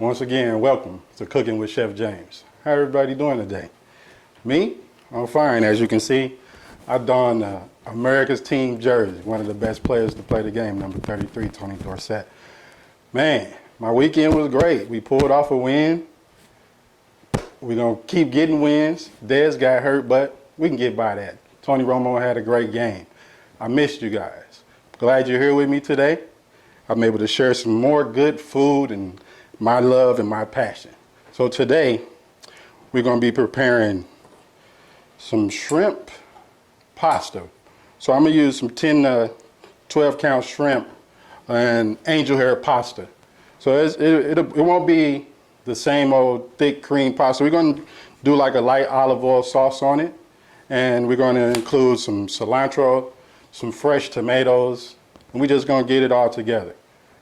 Once again, welcome to Cooking with Chef James. How everybody doing today? Me? I'm fine. As you can see, I donned America's team jersey, one of the best players to play the game, number 33, Tony Dorsett. Man, my weekend was great. We pulled off a win. We're going to keep getting wins. Dez got hurt, but we can get by that. Tony Romo had a great game. I missed you guys. Glad you're here with me today. I'm able to share some more good food and my love and my passion. So today, we're going to be preparing some shrimp pasta. So I'm going to use some 10 to 12 count shrimp and angel hair pasta. So it won't be the same old thick cream pasta. We're going to do like a light olive oil sauce on it. And we're going to include some cilantro, some fresh tomatoes, and we're just going to get it all together.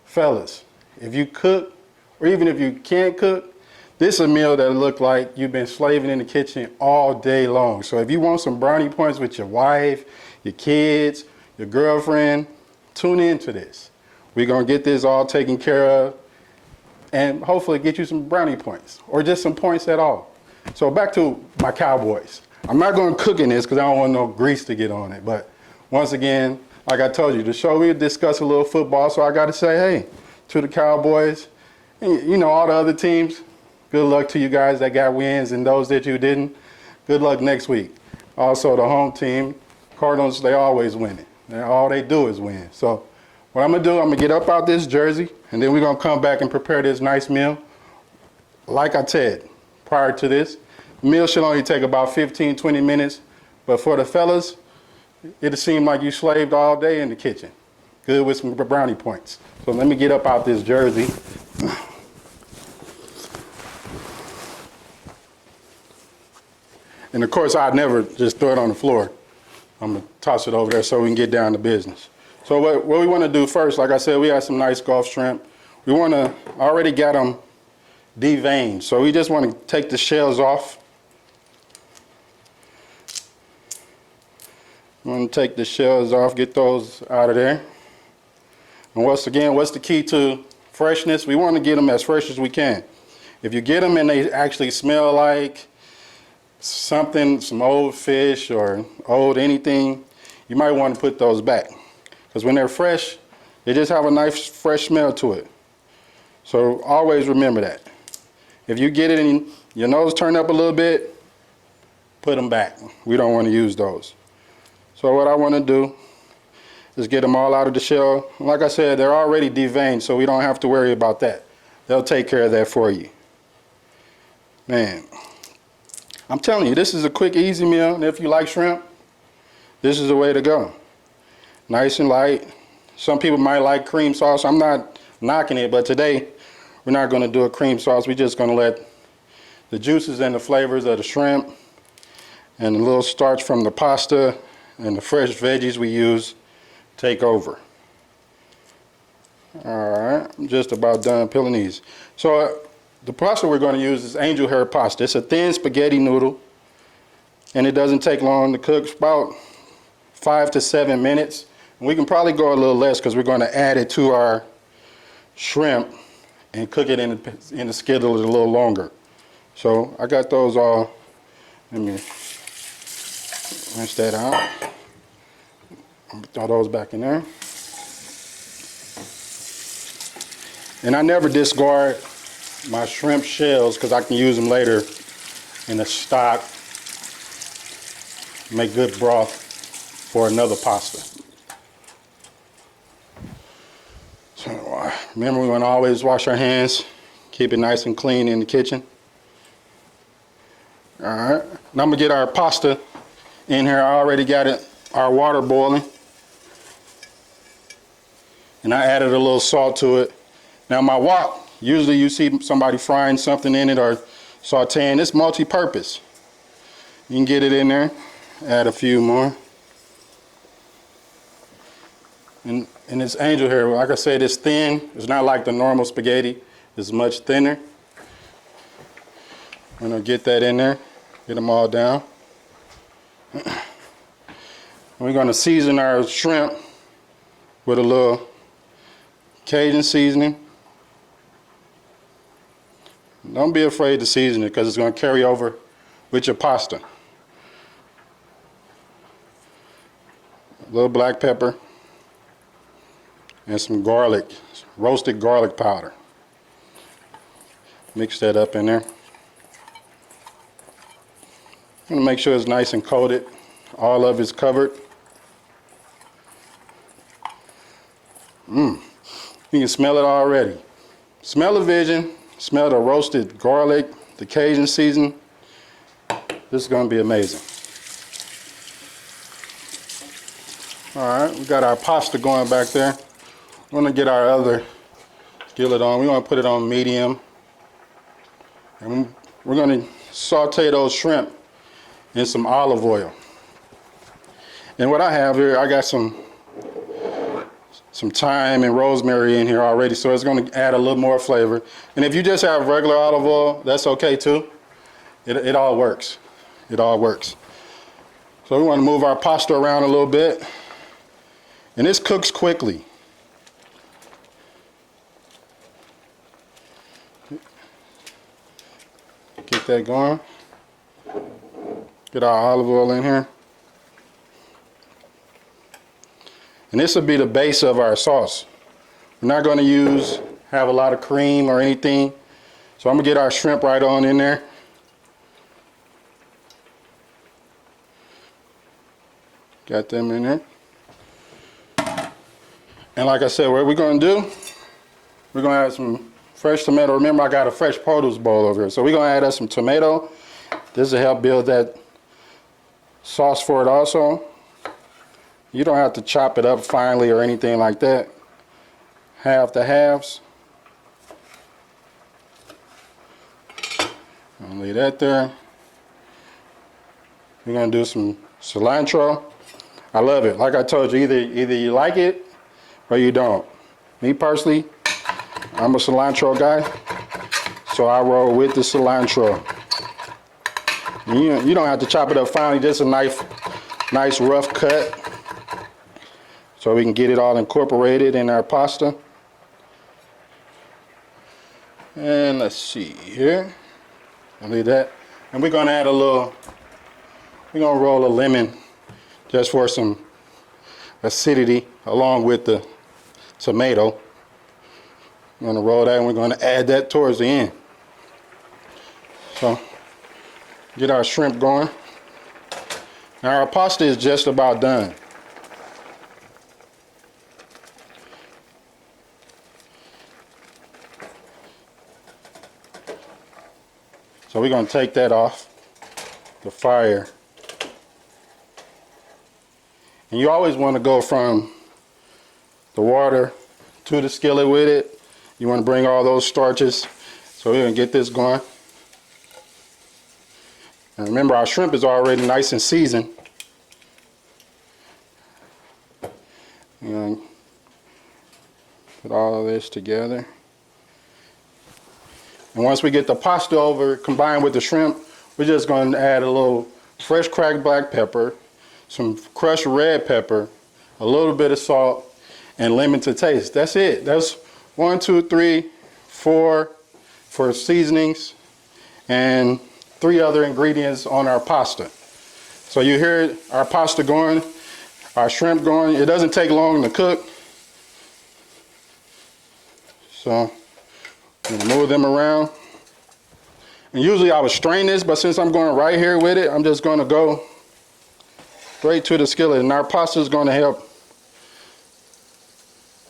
Fellas, if you cook, or even if you can't cook, this is a meal that look like you've been slaving in the kitchen all day long. So if you want some brownie points with your wife, your kids, your girlfriend, tune into this. We're going to get this all taken care of and hopefully get you some brownie points or just some points at all. So back to my Cowboys. I'm not going to cook in this because I don't want no grease to get on it. But once again, like I told you, the show we discuss a little football. So I got to say, hey, to the Cowboys, you know, all the other teams, good luck to you guys that got wins and those that you didn't. Good luck next week. Also, the home team, Cardinals, they always win it. All they do is win. So what I'm going to do, I'm going to get up out this jersey, and then we're going to come back and prepare this nice meal. Like I said, prior to this, the meal should only take about 15, 20 minutes. But for the fellas, it'll seem like you slaved all day in the kitchen. Good with some brownie points. So let me get up out this jersey. And of course, I'd never just throw it on the floor. I'm gonna toss it over there so we can get down to business. So what we wanna do first, like I said, we have some nice Gulf shrimp. We wanna, already got them deveined. So we just wanna take the shells off. I'm gonna take the shells off, get those out of there. And once again, what's the key to freshness? We wanna get them as fresh as we can. If you get them and they actually smell like something, some old fish or old anything, you might want to put those back. Because when they're fresh, they just have a nice fresh smell to it. So always remember that. If you get it and your nose turned up a little bit, put them back. We don't want to use those. So what I want to do is get them all out of the shell. Like I said, they're already deveined, so we don't have to worry about that. They'll take care of that for you. Man, I'm telling you, this is a quick, easy meal, and if you like shrimp, this is the way to go. Nice and light. Some people might like cream sauce. I'm not knocking it, but today we're not going to do a cream sauce. We're just going to let the juices and the flavors of the shrimp and a little starch from the pasta and the fresh veggies we use take over. All right, I'm just about done peeling these. So the pasta we're going to use is angel hair pasta. It's a thin spaghetti noodle, and it doesn't take long to cook. It's about 5 to 7 minutes. And we can probably go a little less because we're going to add it to our shrimp and cook it in the skillet a little longer. So I got those all. Let me rinse that out. Throw those back in there. And I never discard my shrimp shells because I can use them later in the stock, make good broth for another pasta. So remember, we want to always wash our hands, keep it nice and clean in the kitchen. All right, now I'm gonna get our pasta in here. I already got it, our water boiling, and I added a little salt to it. Now my wok, usually you see somebody frying something in it or sauteing. It's multi-purpose. You can get it in there, add a few more. And it's angel hair. Like I said, it's thin. It's not like the normal spaghetti. It's much thinner. I'm gonna get that in there, get them all down. We're gonna season our shrimp with a little Cajun seasoning. Don't be afraid to season it because it's going to carry over with your pasta. A little black pepper and some garlic, roasted garlic powder. Mix that up in there. I'm going to make sure it's nice and coated. All of it's covered. You can smell it already. Smell the vision. Smell the roasted garlic, the Cajun season. This is going to be amazing. All right, we got our pasta going back there. We're going to get our other skillet on. We want to put it on medium. And we're going to saute those shrimp in some olive oil. And what I have here, I got some thyme and rosemary in here already, so it's going to add a little more flavor. And if you just have regular olive oil, that's okay too. It all works. It all works. So we want to move our pasta around a little bit. And this cooks quickly. Get that going. Get our olive oil in here. And this will be the base of our sauce. We're not going to have a lot of cream or anything. So I'm going to get our shrimp right on in there. Got them in there. And like I said, what we're going to do, we're going to add some fresh tomato. Remember, I got a fresh produce bowl over here. So we're going to add us some tomato. This will help build that sauce for it also. You don't have to chop it up finely or anything like that. Half the halves. I'll leave that there. We're going to do some cilantro. I love it. Like I told you, either you like it or you don't. Me personally, I'm a cilantro guy, so I roll with the cilantro. And you don't have to chop it up finely, just a nice rough cut, so we can get it all incorporated in our pasta. And let's see here. I'll leave that. And we're gonna add we're gonna roll a lemon just for some acidity along with the tomato. I'm gonna roll that and we're gonna add that towards the end. So get our shrimp going. Now our pasta is just about done. So we're going to take that off the fire. And you always want to go from the water to the skillet with it. You want to bring all those starches. So we're going to get this going. And remember, our shrimp is already nice and seasoned. We're going to put all of this together. And once we get the pasta over, combined with the shrimp, we're just going to add a little fresh cracked black pepper, some crushed red pepper, a little bit of salt, and lemon to taste. That's it. That's 1, 2, 3, 4 for seasonings, and 3 other ingredients on our pasta. So you hear our pasta going, our shrimp going. It doesn't take long to cook. So I'm gonna move them around. And usually I would strain this, but since I'm going right here with it, I'm just gonna go straight to the skillet. And our pasta is gonna help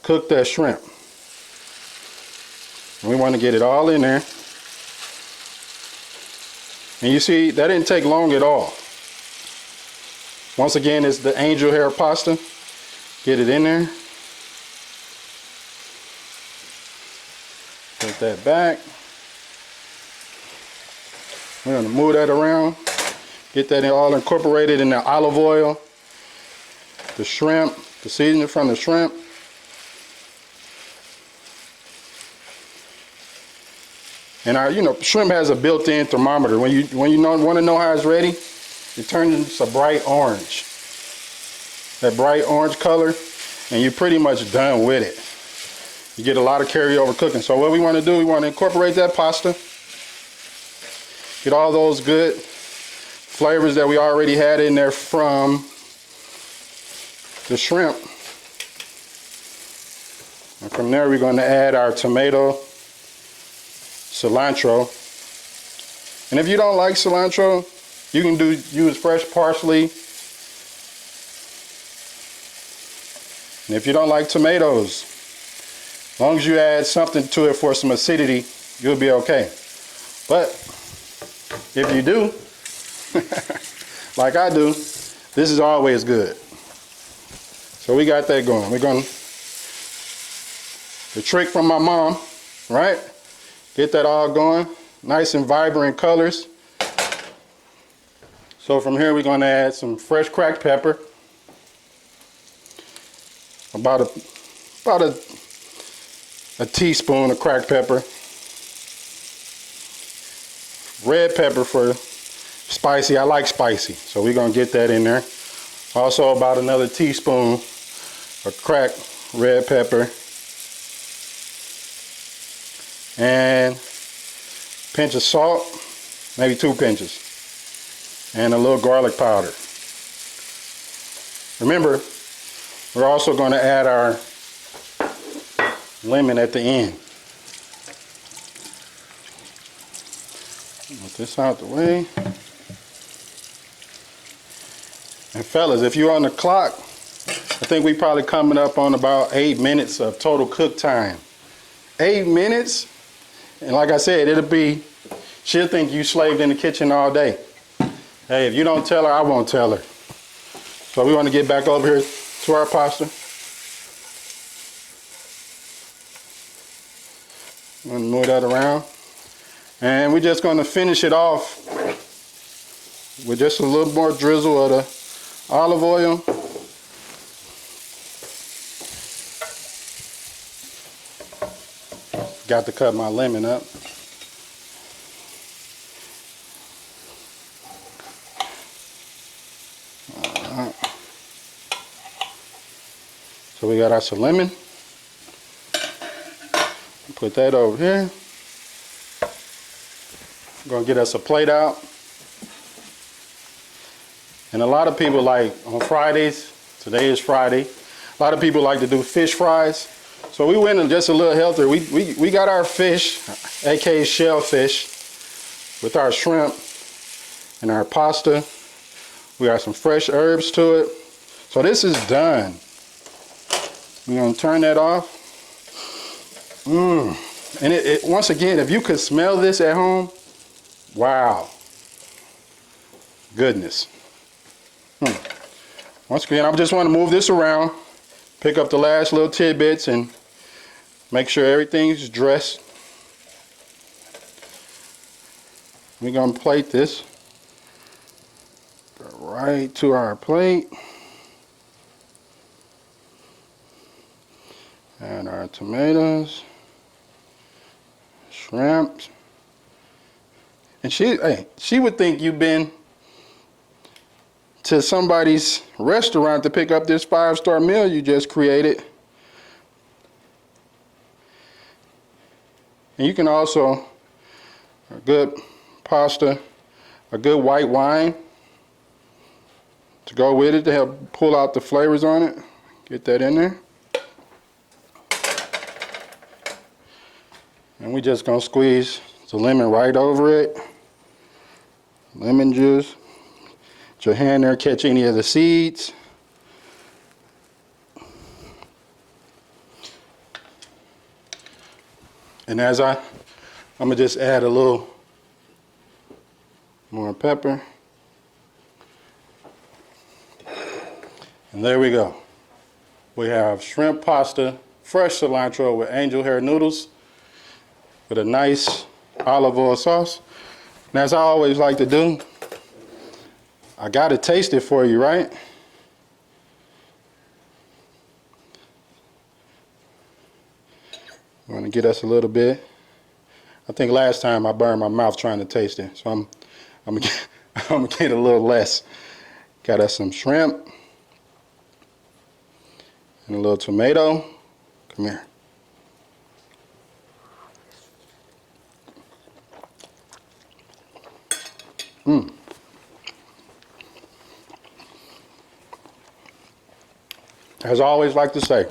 cook that shrimp. And we wanna get it all in there. And you see, that didn't take long at all. Once again, it's the angel hair pasta. Get it in there. Put that back. We're gonna move that around. Get that all incorporated in the olive oil, the shrimp, the seasoning from the shrimp. And our, shrimp has a built-in thermometer. When you want to know how it's ready, it turns into bright orange. That bright orange color, and you're pretty much done with it. You get a lot of carryover cooking. So what we want to do, we want to incorporate that pasta Get all those good flavors that we already had in there from the shrimp. And from there, we're going to add our tomato, cilantro. And if you don't like cilantro, you can use fresh parsley. And if you don't like tomatoes, as long as you add something to it for some acidity, you'll be okay. But if you do, like I do, this is always good. So we got that going. We're going to, the trick from my mom, right? Get that all going. Nice and vibrant colors. So from here we're going to add some fresh cracked pepper. About a teaspoon of cracked pepper. Red pepper for spicy. I like spicy, so we're going to get that in there. Also about another teaspoon of cracked red pepper. And a pinch of salt, maybe 2 pinches. And a little garlic powder. Remember, we're also going to add our lemon at the end. Get this out the way. And fellas, if you're on the clock, I think we probably coming up on about 8 minutes of total cook time. 8 minutes? And like I said, she'll think you slaved in the kitchen all day. Hey, if you don't tell her, I won't tell her. So we want to get back over here to our pasta. I'm going to move that around. And we're just going to finish it off with just a little more drizzle of the olive oil. Got to cut my lemon up. Alright. So we got our lemon. Put that over here. We're gonna get us a plate out. And a lot of people like on Fridays, today is Friday, a lot of people like to do fish fries. So we went in just a little healthier. We got our fish, aka shellfish, with our shrimp and our pasta. We got some fresh herbs to it. So this is done. We're gonna turn that off. And it once again, if you could smell this at home, wow, goodness. Once again, I just want to move this around, pick up the last little tidbits and make sure everything's dressed. We're going to plate this right to our plate. And our tomatoes, shrimp. And she would think you've been to somebody's restaurant to pick up this 5-star meal you just created. And you can also, a good pasta, a good white wine to go with it to help pull out the flavors on it. Get that in there. And we're just gonna squeeze the lemon right over it. Lemon juice. Get your hand there, catch any of the seeds. And as I'm gonna just add a little more pepper. And there we go. We have shrimp pasta, fresh cilantro with angel hair noodles with a nice olive oil sauce. And as I always like to do, I gotta taste it for you, right? I'm gonna get us a little bit. I think last time I burned my mouth trying to taste it, so I'm gonna get a little less. Got us some shrimp and a little tomato. Come here. As I always like to say,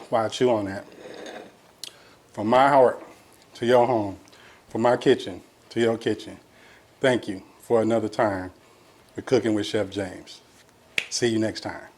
while I chew on that, from my heart to your home, from my kitchen to your kitchen, thank you for another time with Cooking with Chef James. See you next time.